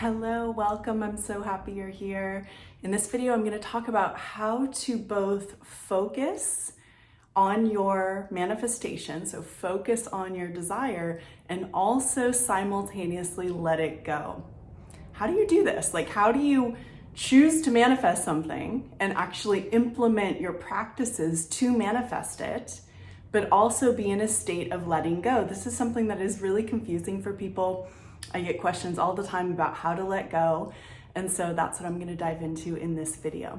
Hello, welcome. I'm so happy you're here. In this video, I'm going to talk about how to both focus on your manifestation, so focus on your desire, and also simultaneously let it go. How do you do this? How do you choose to manifest something and actually implement your practices to manifest it, but also be in a state of letting go? This is something that is really confusing for people. I get questions all the time about how to let go, and so that's what I'm going to dive into in this video.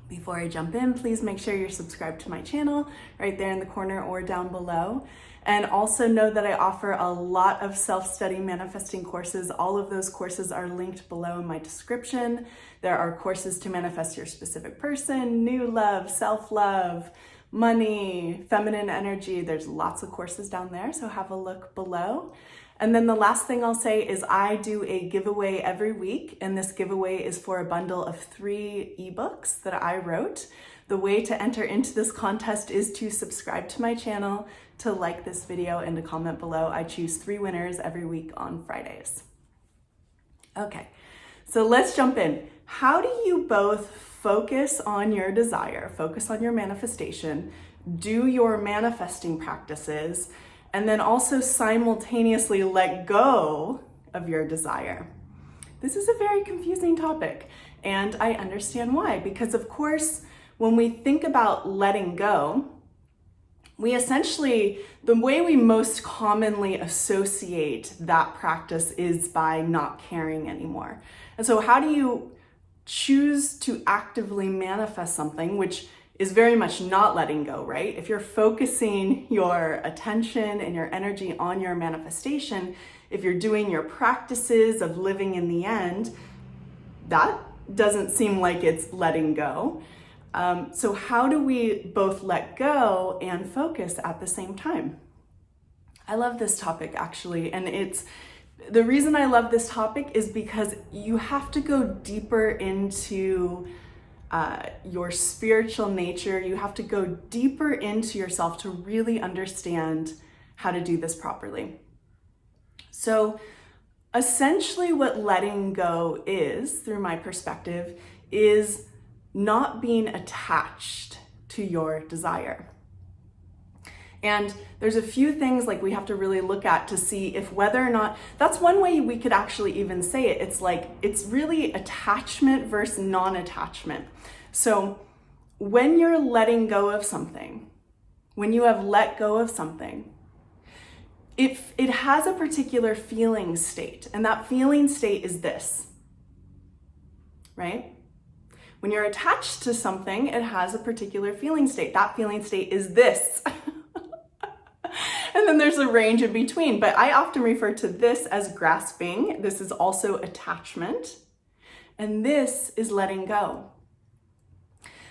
Before I jump in, please make sure you're subscribed to my channel right there in the corner or down below. And also know that I offer a lot of self-study manifesting courses. All of those courses are linked below in my description. There are courses to manifest your specific person, new love, self-love, money, feminine energy. There's lots of courses down there, so have a look below. And then the last thing I'll say is I do a giveaway every week, and this giveaway is for a bundle of 3 ebooks that I wrote. The way to enter into this contest is to subscribe to my channel, to like this video, and to comment below. I choose 3 winners every week on Fridays. Okay, so let's jump in. How do you both focus on your desire, focus on your manifestation, do your manifesting practices, and then also simultaneously let go of your desire? This is a very confusing topic, and I understand why. Because of course, when we think about letting go, we essentially, the way we most commonly associate that practice is by not caring anymore. And so how do you choose to actively manifest something which is very much not letting go, right? If you're focusing your attention and your energy on your manifestation, if you're doing your practices of living in the end, that doesn't seem like it's letting go. So how do we both let go and focus at the same time? I love this topic actually, and the reason I love this topic is because you have to go deeper into your spiritual nature. You have to go deeper into yourself to really understand how to do this properly. So essentially what letting go is, through my perspective, is not being attached to your desire. And there's a few things we have to really look at to see if whether or not, that's one way we could actually even say it. It's really attachment versus non-attachment. So when you're letting go of something, when you have let go of something, it has a particular feeling state, and that feeling state is this, right? When you're attached to something, it has a particular feeling state. That feeling state is this. And then there's a range in between, but I often refer to this as grasping. This is also attachment, and this is letting go.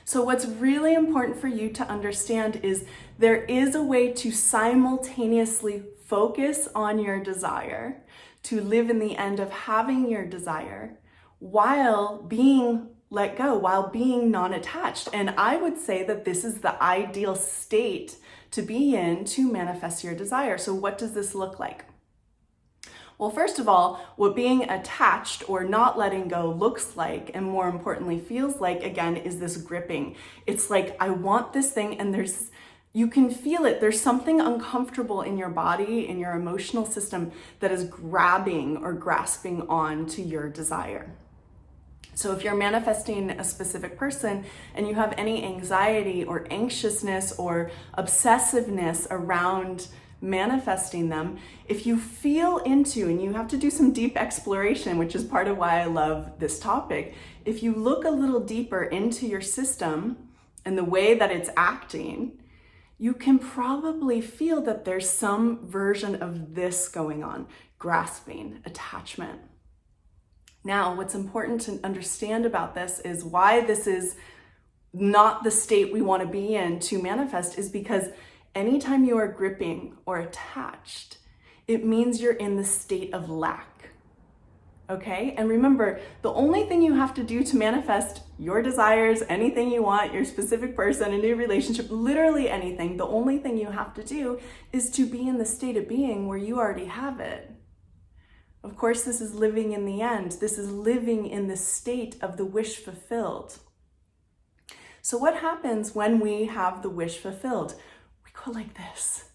So what's really important for you to understand is there is a way to simultaneously focus on your desire, to live in the end of having your desire, while being let go, while being non-attached. And I would say that this is the ideal state to be in to manifest your desire. So what does this look like? Well, first of all, what being attached or not letting go looks like, and more importantly feels like, again, is this gripping. It's like, I want this thing, and you can feel it. There's something uncomfortable in your body, in your emotional system, that is grabbing or grasping on to your desire. So if you're manifesting a specific person and you have any anxiety or anxiousness or obsessiveness around manifesting them, if you feel into, and you have to do some deep exploration, which is part of why I love this topic, if you look a little deeper into your system and the way that it's acting, you can probably feel that there's some version of this going on: grasping, attachment. Now, what's important to understand about this is why this is not the state we want to be in to manifest, is because anytime you are gripping or attached, it means you're in the state of lack. Okay? And remember, the only thing you have to do to manifest your desires, anything you want, your specific person, a new relationship, literally anything, the only thing you have to do is to be in the state of being where you already have it. Of course, this is living in the end. This is living in the state of the wish fulfilled. So what happens when we have the wish fulfilled? We go like this.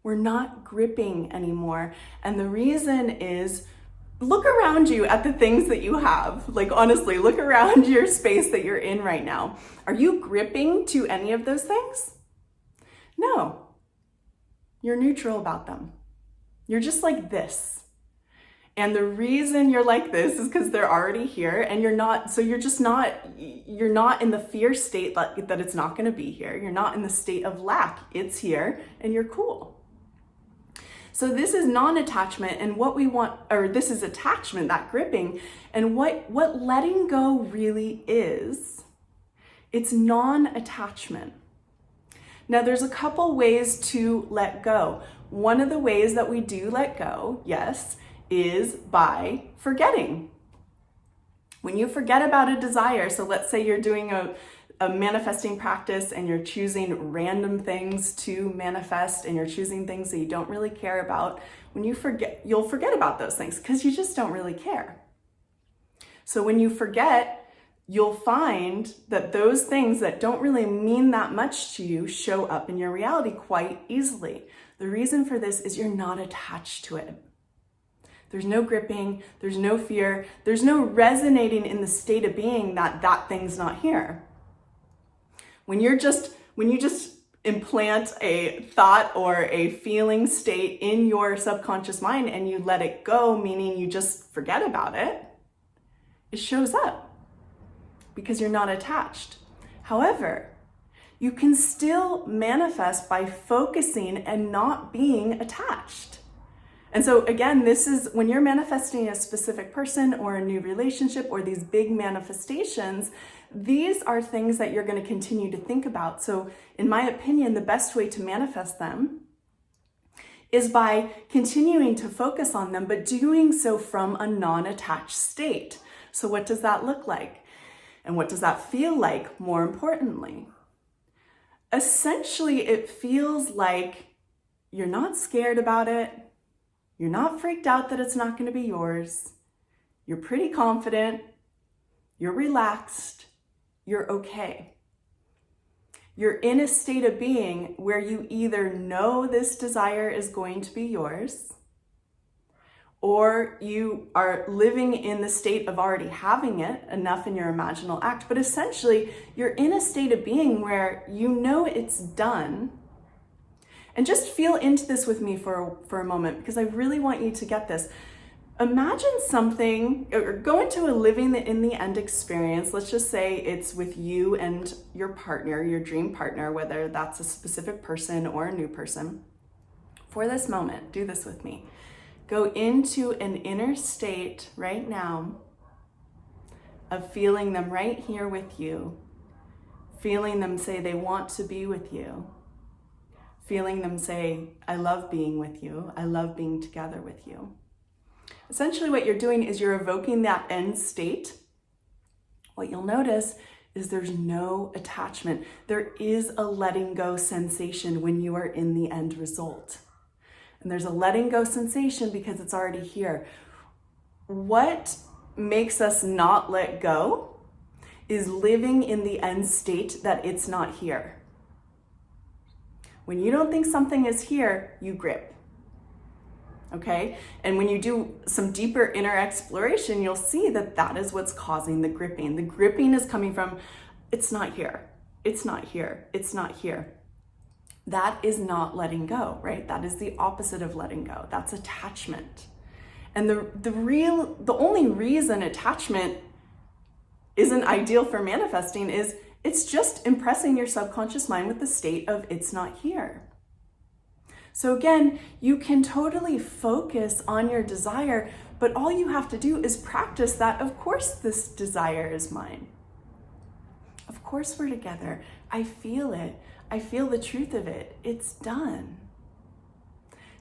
We're not gripping anymore. And the reason is, look around you at the things that you have. Like, honestly, look around your space that you're in right now. Are you gripping to any of those things? No. You're neutral about them. You're just like this. And the reason you're like this is because they're already here, and you're not in the fear state that it's not going to be here. You're not in the state of lack. It's here and you're cool. So this is non-attachment, and what we want, or this is attachment, that gripping. And what letting go really is, it's non-attachment. Now there's a couple ways to let go. One of the ways that we do let go, yes, is by forgetting. When you forget about a desire, so let's say you're doing a manifesting practice and you're choosing random things to manifest and you're choosing things that you don't really care about, when you forget, you'll forget about those things because you just don't really care. So when you forget, you'll find that those things that don't really mean that much to you show up in your reality quite easily. The reason for this is you're not attached to it. There's no gripping, there's no fear, there's no resonating in the state of being that thing's not here. When you just implant a thought or a feeling state in your subconscious mind and you let it go, meaning you just forget about it, it shows up because you're not attached. However, you can still manifest by focusing and not being attached. And so again, this is when you're manifesting a specific person or a new relationship or these big manifestations, these are things that you're going to continue to think about. So in my opinion, the best way to manifest them is by continuing to focus on them, but doing so from a non-attached state. So what does that look like? And what does that feel like, more importantly? Essentially, it feels like you're not scared about it. You're not freaked out that it's not going to be yours. You're pretty confident. You're relaxed. You're okay. You're in a state of being where you either know this desire is going to be yours, or you are living in the state of already having it enough in your imaginal act. But essentially, you're in a state of being where you know it's done. And just feel into this with me for a moment, because I really want you to get this. Imagine something, or go into a living in the end experience. Let's just say it's with you and your partner, your dream partner, whether that's a specific person or a new person. For this moment, do this with me. Go into an inner state right now of feeling them right here with you, feeling them say they want to be with you, feeling them say, I love being with you, I love being together with you. Essentially what you're doing is you're evoking that end state. What you'll notice is there's no attachment. There is a letting go sensation when you are in the end result. And there's a letting go sensation because it's already here. What makes us not let go is living in the end state that it's not here. When you don't think something is here, you grip. Okay? And when you do some deeper inner exploration, you'll see that that is what's causing the gripping. The gripping is coming from, it's not here, it's not here, it's not here. That is not letting go, right? That is the opposite of letting go. That's attachment. And the only reason attachment isn't ideal for manifesting is it's just impressing your subconscious mind with the state of it's not here. So again, you can totally focus on your desire, but all you have to do is practice that. Of course, this desire is mine. Of course, we're together. I feel it. I feel the truth of it. It's done.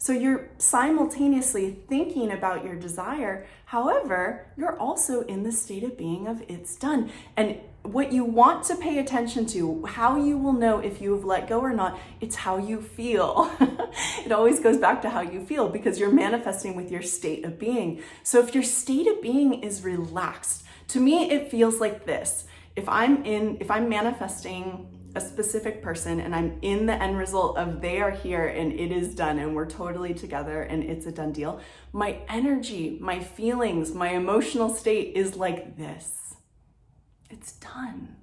So you're simultaneously thinking about your desire. However, you're also in the state of being of it's done. And what you want to pay attention to, how you will know if you have let go or not, it's how you feel. It always goes back to how you feel because you're manifesting with your state of being. So if your state of being is relaxed, to me, it feels like this. If I'm manifesting a specific person and I'm in the end result of they are here and it is done and we're totally together and it's a done deal, my energy, my feelings, my emotional state is like this. It's done.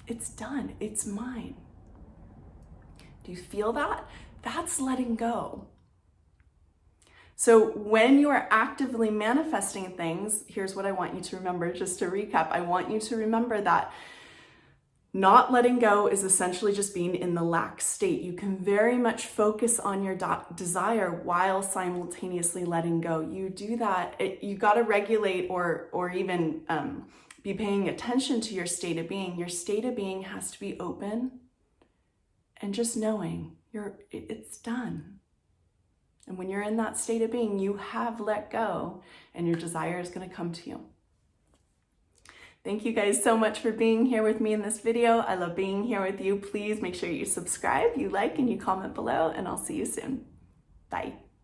It's done. It's mine. Do you feel that? That's letting go. So when you are actively manifesting things, here's what I want you to remember, just to recap. I want you to remember that not letting go is essentially just being in the lax state. You can very much focus on your desire while simultaneously letting go. You do that, you got to regulate or even be paying attention to your state of being. Your state of being has to be open and just knowing it's done. And when you're in that state of being, you have let go and your desire is going to come to you. Thank you guys so much for being here with me in this video. I love being here with you. Please make sure you subscribe, you like, and you comment below, and I'll see you soon. Bye.